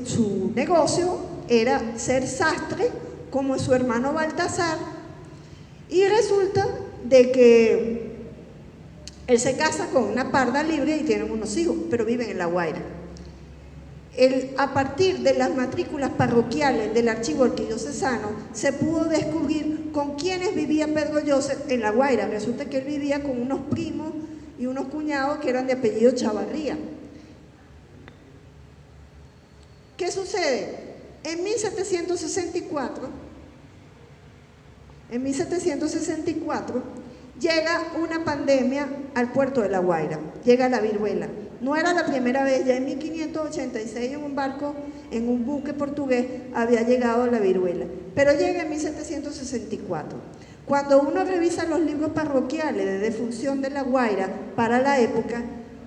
Su negocio era ser sastre, como su hermano Baltasar, y resulta de que él se casa con una parda libre y tienen unos hijos, pero viven en La Guaira. A partir de las matrículas parroquiales del archivo arquidiocesano se pudo descubrir con quiénes vivía Pedro Joseph en La Guaira. Resulta que él vivía con unos primos y unos cuñados que eran de apellido Chavarría. ¿Qué sucede? En 1764 llega una pandemia al puerto de La Guaira, llega la viruela. No era la primera vez, ya en 1586 en un barco, en un buque portugués, había llegado la viruela, pero llega en 1764. Cuando uno revisa los libros parroquiales de defunción de La Guaira para la época,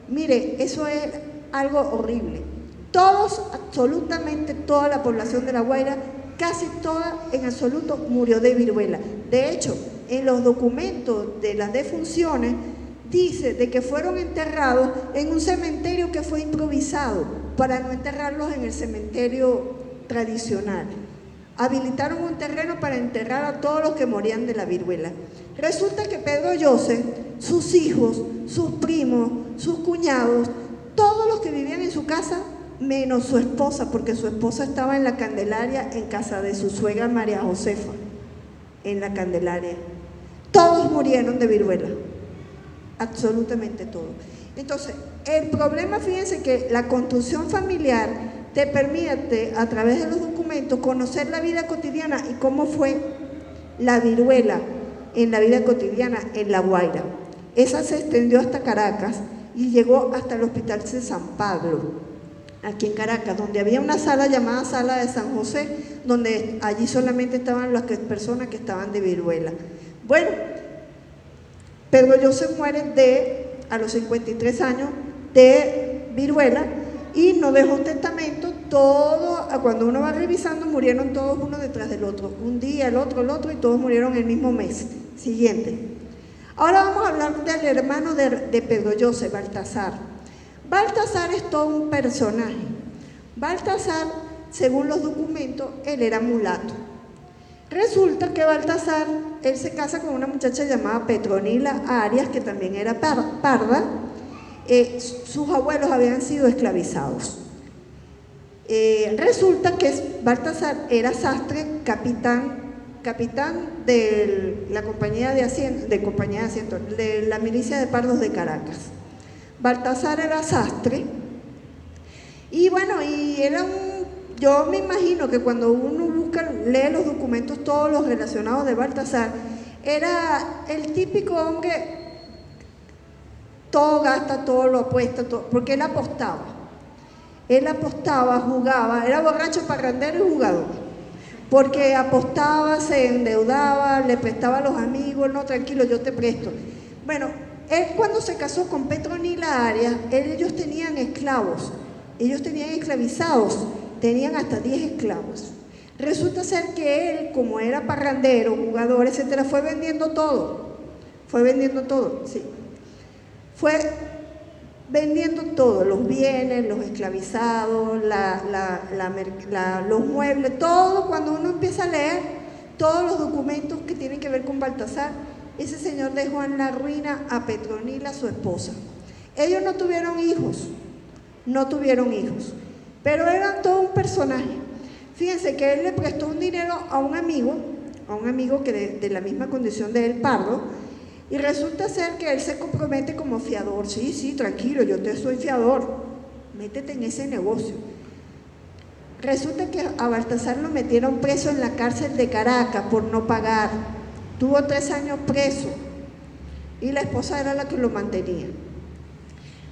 mire, eso es algo horrible. Todos, absolutamente toda la población de La Guaira, casi toda en absoluto, murió de viruela. De hecho, en los documentos de las defunciones dice de que fueron enterrados en un cementerio que fue improvisado para no enterrarlos en el cementerio tradicional. Habilitaron un terreno para enterrar a todos los que morían de la viruela. Resulta que Pedro Joseph, sus hijos, sus primos, sus cuñados, todos los que vivían en su casa, menos su esposa, porque su esposa estaba en la Candelaria, en casa de su suegra María Josefa, en la Candelaria. Todos murieron de viruela, absolutamente todos. Entonces, el problema, fíjense que la construcción familiar te permite, a través de los documentos, conocer la vida cotidiana y cómo fue la viruela en la vida cotidiana en La Guaira. Esa se extendió hasta Caracas y llegó hasta el Hospital de San Pablo, aquí en Caracas, donde había una sala llamada Sala de San José, donde allí solamente estaban las personas que estaban de viruela. Bueno, Pedro Joseph muere a los 53 años de viruela y no dejó testamento. Cuando uno va revisando, murieron todos uno detrás del otro, un día, el otro, y todos murieron el mismo mes siguiente. Ahora vamos a hablar del hermano de Pedro Joseph, Baltasar. Baltasar es todo un personaje. Baltasar, según los documentos, él era mulato. Resulta que Baltasar, él se casa con una muchacha llamada Petronila Arias, que también era parda. Sus abuelos habían sido esclavizados. Resulta que Baltasar era sastre, capitán de la compañía de la milicia de pardos de Caracas. Baltasar era sastre y bueno, yo me imagino que cuando uno lee los documentos, todos los relacionados de Baltasar, era el típico hombre, todo gasta, todo lo apuesta, todo, porque él apostaba, jugaba, era borracho, parrandero y jugador, porque apostaba, se endeudaba, le prestaba a los amigos, no, tranquilo, yo te presto. Bueno, él cuando se casó con Petronila Arias, ellos tenían esclavos, ellos tenían esclavizados, tenían hasta 10 esclavos. Resulta ser que él, como era parrandero, jugador, etcétera, fue vendiendo todo, sí. Fue vendiendo todo, los bienes, los esclavizados, los muebles, todo. Cuando uno empieza a leer todos los documentos que tienen que ver con Baltasar, ese señor dejó en la ruina a Petronila, su esposa. Ellos no tuvieron hijos, pero eran todo un personaje. Fíjense que él le prestó un dinero a un amigo que de la misma condición de él, pardo, y resulta ser que él se compromete como fiador. Sí, tranquilo, yo te soy fiador, métete en ese negocio. Resulta que a Baltasar lo metieron preso en la cárcel de Caracas por no pagar. Tuvo 3 años preso y la esposa era la que lo mantenía.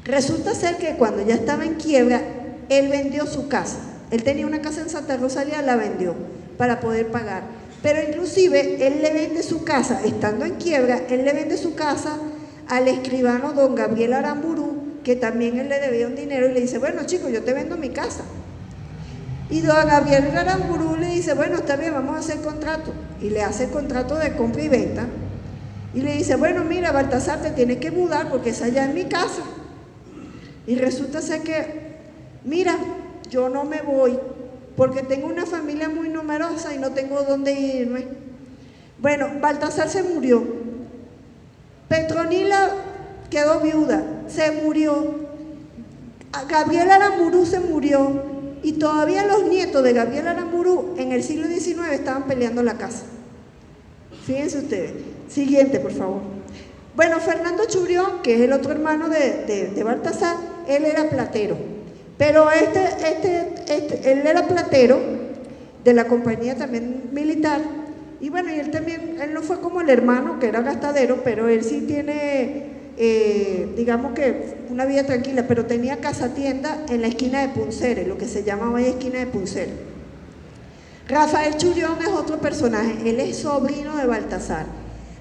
Resulta ser que cuando ya estaba en quiebra, él vendió su casa. Él tenía una casa en Santa Rosalía, la vendió para poder pagar. Pero inclusive él le vende su casa, estando en quiebra, él le vende su casa al escribano don Gabriel Aramburú, que también él le debía un dinero, y le dice, bueno chico, yo te vendo mi casa. Y don Gabriel Aramburú le dice, bueno, está bien, vamos a hacer contrato. Y le hace el contrato de compra y venta. Y le dice, bueno, mira, Baltasar, te tienes que mudar porque es allá en mi casa. Y resulta ser que, mira, yo no me voy porque tengo una familia muy numerosa y no tengo dónde irme. Bueno, Baltasar se murió. Petronila quedó viuda, se murió. Gabriel Aramburú se murió. Y todavía los nietos de Gabriel Aramburú en el siglo XIX estaban peleando la casa. Fíjense ustedes. Siguiente, por favor. Bueno, Fernando Churión, que es el otro hermano de Baltasar, él era platero. Pero él era platero de la compañía también militar. Y bueno, y él no fue como el hermano, que era gastadero, pero él sí tiene, digamos que una vida tranquila, pero tenía casa tienda en la esquina de Puncere, lo que se llama hoy esquina de Puncere. Rafael Churión es otro personaje, él es sobrino de Baltasar.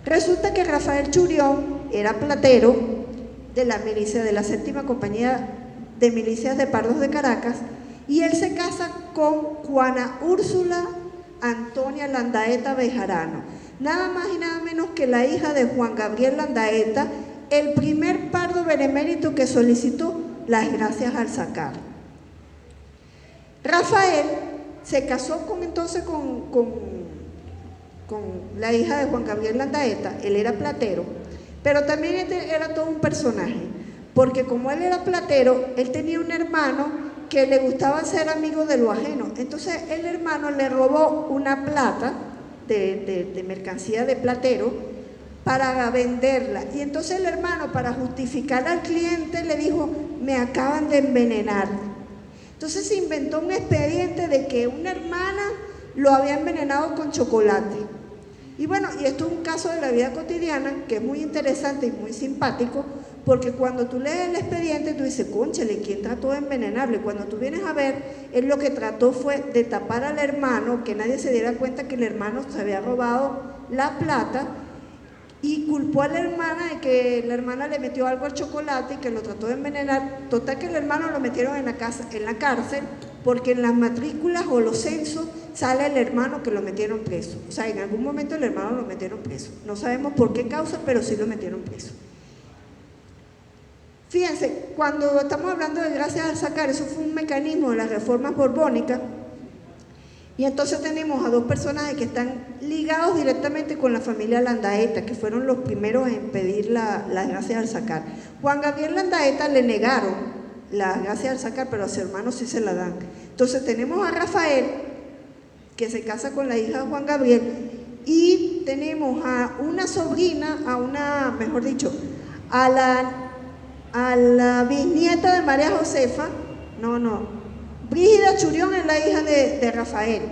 Resulta que Rafael Churión era platero de la milicia, de la 7ª compañía de milicias de pardos de Caracas, y él se casa con Juana Úrsula Antonia Landaeta Bejarano, nada más y nada menos que la hija de Juan Gabriel Landaeta, el primer pardo benemérito que solicitó las gracias al sacar. Rafael se casó entonces con la hija de Juan Gabriel Landaeta. Él era platero, pero también era todo un personaje, porque como él era platero, él tenía un hermano que le gustaba ser amigo de lo ajeno. Entonces el hermano le robó una plata de mercancía de platero para venderla. Y entonces el hermano, para justificar al cliente, le dijo: me acaban de envenenar. Entonces se inventó un expediente de que una hermana lo había envenenado con chocolate. Y bueno, y esto es un caso de la vida cotidiana que es muy interesante y muy simpático, porque cuando tú lees el expediente tú dices: cónchale, ¿quién trató de envenenarle? Cuando tú vienes a ver, él lo que trató fue de tapar al hermano, que nadie se diera cuenta que el hermano se había robado la plata, y culpó a la hermana de que la hermana le metió algo al chocolate y que lo trató de envenenar. Total que el hermano lo metieron en la cárcel, porque en las matrículas o los censos sale el hermano que lo metieron preso. O sea, en algún momento el hermano lo metieron preso. No sabemos por qué causa, pero sí lo metieron preso. Fíjense, cuando estamos hablando de gracias al sacar, eso fue un mecanismo de las reformas borbónicas. Y entonces tenemos a dos personajes que están ligados directamente con la familia Landaeta, que fueron los primeros en pedir las gracias al sacar. Juan Gabriel Landaeta le negaron las gracias al sacar, pero a su hermano sí se la dan. Entonces tenemos a Rafael, que se casa con la hija de Juan Gabriel, y tenemos a una sobrina, a la bisnieta de María Josefa, Brígida Churión es la hija de Rafael.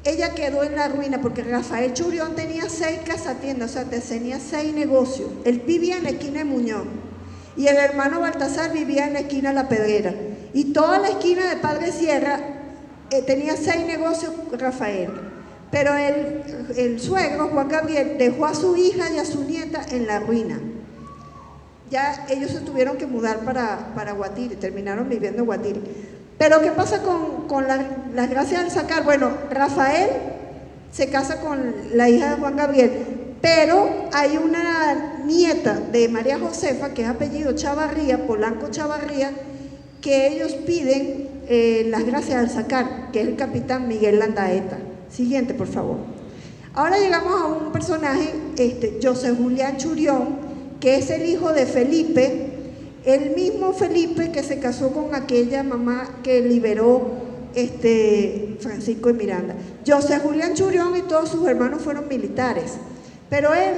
Ella quedó en la ruina porque Rafael Churión tenía 6 casatiendas, o sea, tenía 6 negocios. Él vivía en la esquina de Muñoz y el hermano Baltasar vivía en la esquina de La Pedrera. Y toda la esquina de Padre Sierra tenía 6 negocios Rafael. Pero el suegro, Juan Gabriel, dejó a su hija y a su nieta en la ruina. Ya ellos se tuvieron que mudar para Guatire, terminaron viviendo en Guatire. Pero ¿qué pasa con las gracias al sacar? Bueno, Rafael se casa con la hija de Juan Gabriel, pero hay una nieta de María Josefa, que es apellido Chavarría, Polanco Chavarría, que ellos piden las gracias al sacar, que es el capitán Miguel Landaeta. Siguiente, por favor. Ahora llegamos a un personaje, José Julián Churión, que es el hijo de Felipe, el mismo Felipe que se casó con aquella mamá que liberó Francisco de Miranda. José Julián Churión y todos sus hermanos fueron militares, pero él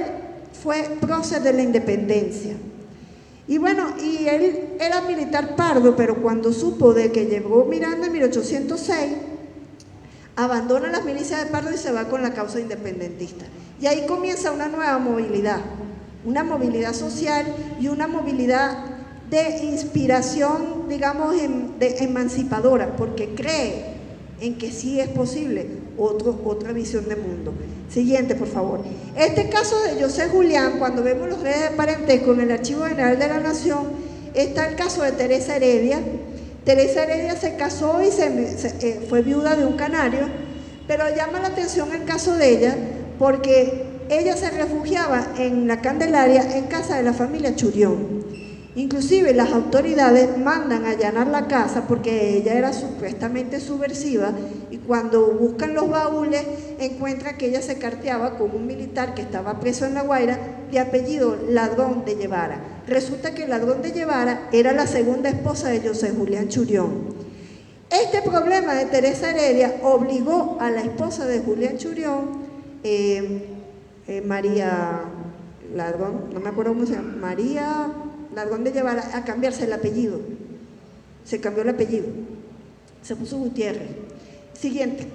fue prócer de la independencia. Y bueno, y él era militar pardo, pero cuando supo de que llegó Miranda en 1806, abandona las milicias de Pardo y se va con la causa independentista. Y ahí comienza una nueva movilidad social y una movilidad de inspiración, digamos, de emancipadora, porque cree en que sí es posible otra visión de mundo. Siguiente, por favor. Este caso de José Julián, cuando vemos los redes de parentesco en el Archivo General de la Nación, está el caso de Teresa Heredia. Teresa Heredia se casó y fue viuda de un canario, pero llama la atención el caso de ella porque ella se refugiaba en la Candelaria en casa de la familia Churión. Inclusive las autoridades mandan a allanar la casa porque ella era supuestamente subversiva, y cuando buscan los baúles encuentran que ella se carteaba con un militar que estaba preso en La Guaira de apellido Ladrón de Guevara. Resulta que Ladrón de Guevara era la segunda esposa de José Julián Churión. Este problema de Teresa Heredia obligó a la esposa de Julián Churión, María Ladrón, no me acuerdo cómo se llama, María Ladrón de Guevara, a cambiarse el apellido. Se cambió el apellido, se puso Gutiérrez. Siguiente.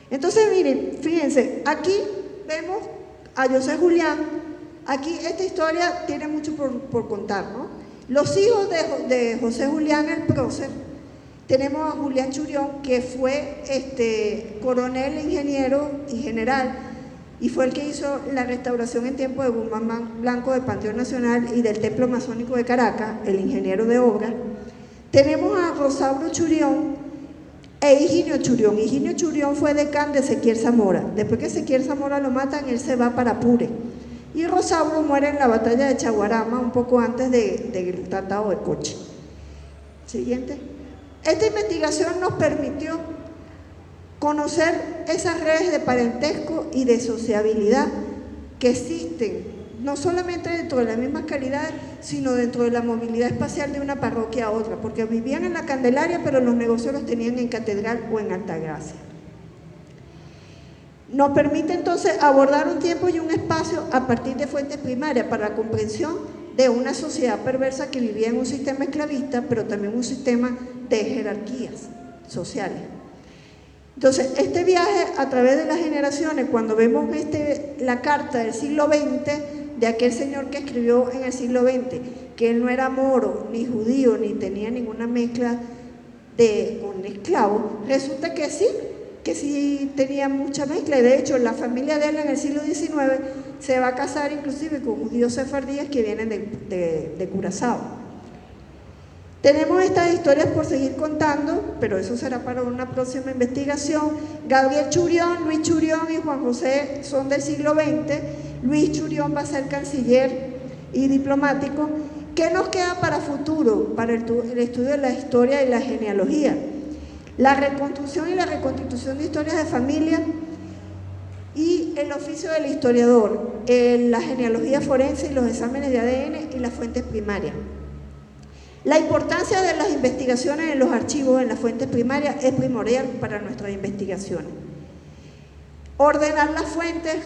Entonces miren, fíjense, aquí vemos a José Julián. Aquí esta historia tiene mucho por contar, ¿no? Los hijos de José Julián el prócer, tenemos a Julián Churión, que fue coronel, ingeniero y general, y fue el que hizo la restauración en tiempo de Guzmán Blanco del Panteón Nacional y del Templo Masónico de Caracas, el ingeniero de obra. Tenemos a Rosauro Churión e Higinio Churión. Higinio Churión fue decán de Ezequiel Zamora. Después que Ezequiel Zamora lo matan, él se va para Apure. Y Rosauro muere en la batalla de Chaguarama un poco antes del Tratado de Coche. Siguiente. Esta investigación nos permitió conocer esas redes de parentesco y de sociabilidad que existen, no solamente dentro de las mismas calidades, sino dentro de la movilidad espacial de una parroquia a otra, porque vivían en la Candelaria, pero los negocios los tenían en Catedral o en Altagracia. Nos permite entonces abordar un tiempo y un espacio a partir de fuentes primarias para la comprensión de una sociedad perversa que vivía en un sistema esclavista, pero también un sistema de jerarquías sociales. Entonces, este viaje a través de las generaciones, cuando vemos la carta del siglo XX, de aquel señor que escribió en el siglo XX, que él no era moro, ni judío, ni tenía ninguna mezcla con esclavos, resulta que sí tenía mucha mezcla, y de hecho la familia de él en el siglo XIX se va a casar inclusive con judíos sefardíes que vienen de Curazao. Tenemos estas historias por seguir contando, pero eso será para una próxima investigación. Gabriel Churión, Luis Churión y Juan José son del siglo XX. Luis Churión va a ser canciller y diplomático. ¿Qué nos queda para futuro, para el estudio de la historia y la genealogía? La reconstrucción y la reconstitución de historias de familia y el oficio del historiador, la genealogía forense y los exámenes de ADN y las fuentes primarias. La importancia de las investigaciones en los archivos, en las fuentes primarias, es primordial para nuestras investigaciones. Ordenar las fuentes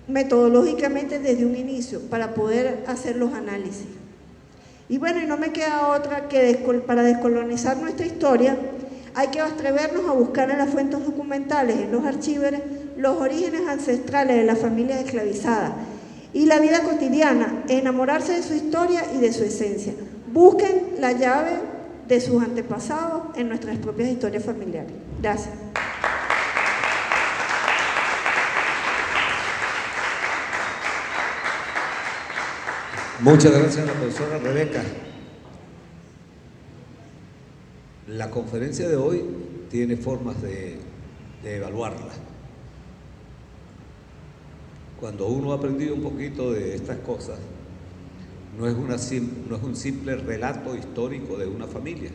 metodológicamente desde un inicio para poder hacer los análisis. Y bueno, y no me queda otra que para descolonizar nuestra historia, hay que atrevernos a buscar en las fuentes documentales, en los archivos, los orígenes ancestrales de las familias esclavizadas y la vida cotidiana, enamorarse de su historia y de su esencia. Busquen la llave de sus antepasados en nuestras propias historias familiares. Gracias. Muchas gracias a la profesora Rebeca. La conferencia de hoy tiene formas de evaluarla. Cuando uno ha aprendido un poquito de estas cosas, no es un simple relato histórico de una familia,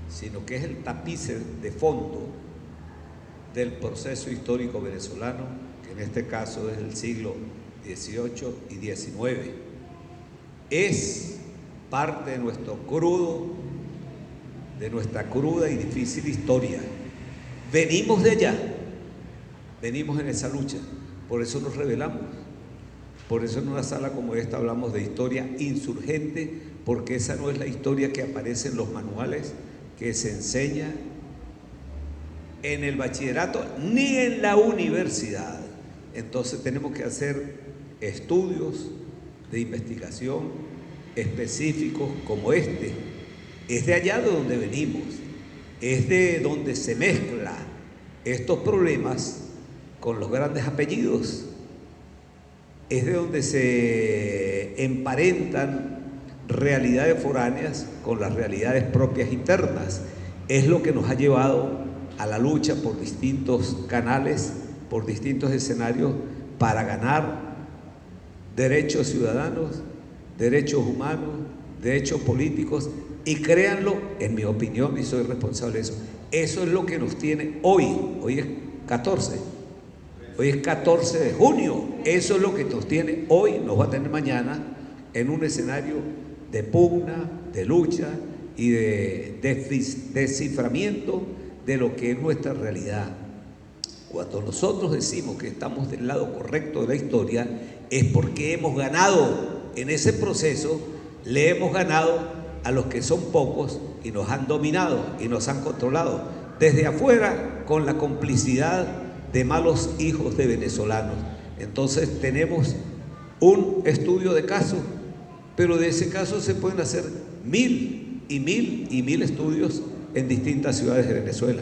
sino que es el tapiz de fondo del proceso histórico venezolano, que en este caso es el siglo XVIII y XIX. Es parte de nuestra cruda y difícil historia. Venimos de allá, venimos en esa lucha, por eso nos rebelamos. Por eso en una sala como esta hablamos de historia insurgente, porque esa no es la historia que aparece en los manuales, que se enseña en el bachillerato ni en la universidad. Entonces tenemos que hacer estudios de investigación específicos como este. Es de allá de donde venimos, es de donde se mezclan estos problemas con los grandes apellidos. Es de donde se emparentan realidades foráneas con las realidades propias internas. Es lo que nos ha llevado a la lucha por distintos canales, por distintos escenarios, para ganar derechos ciudadanos, derechos humanos, derechos políticos. Y créanlo, en mi opinión, y soy responsable de eso, eso es lo que nos tiene hoy. Hoy es 14. Hoy es 14 de junio, eso es lo que nos tiene hoy, nos va a tener mañana en un escenario de pugna, de lucha y de desciframiento de lo que es nuestra realidad. Cuando nosotros decimos que estamos del lado correcto de la historia, es porque hemos ganado en ese proceso, le hemos ganado a los que son pocos y nos han dominado y nos han controlado desde afuera con la complicidad de malos hijos de venezolanos. Entonces tenemos un estudio de caso, pero de ese caso se pueden hacer 1000 y 1000 estudios en distintas ciudades de Venezuela.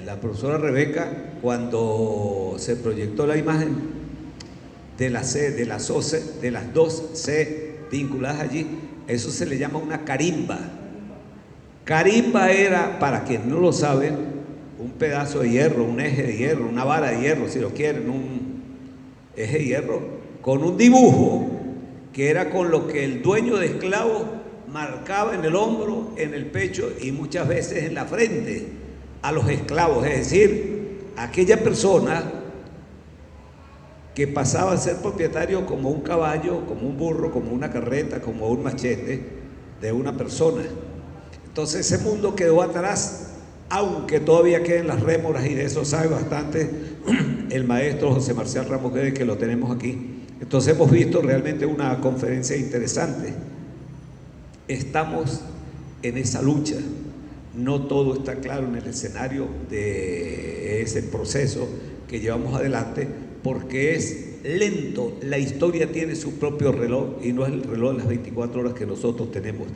La profesora Rebeca, cuando se proyectó la imagen de la C, de las OCE, de las dos C vinculadas allí, eso se le llama una carimba. Carimba era, para quienes no lo saben, un pedazo de hierro, un eje de hierro, una vara de hierro, si lo quieren, un eje de hierro, con un dibujo que era con lo que el dueño de esclavos marcaba en el hombro, en el pecho y muchas veces en la frente a los esclavos, es decir, aquella persona que pasaba a ser propietario como un caballo, como un burro, como una carreta, como un machete de una persona. Entonces ese mundo quedó atrás aunque todavía queden las rémoras, y de eso sabe bastante el maestro José Marcial Ramos Guedes, que lo tenemos aquí. Entonces hemos visto realmente una conferencia interesante. Estamos en esa lucha. No todo está claro en el escenario de ese proceso que llevamos adelante, porque es lento. La historia tiene su propio reloj y no es el reloj de las 24 horas que nosotros tenemos.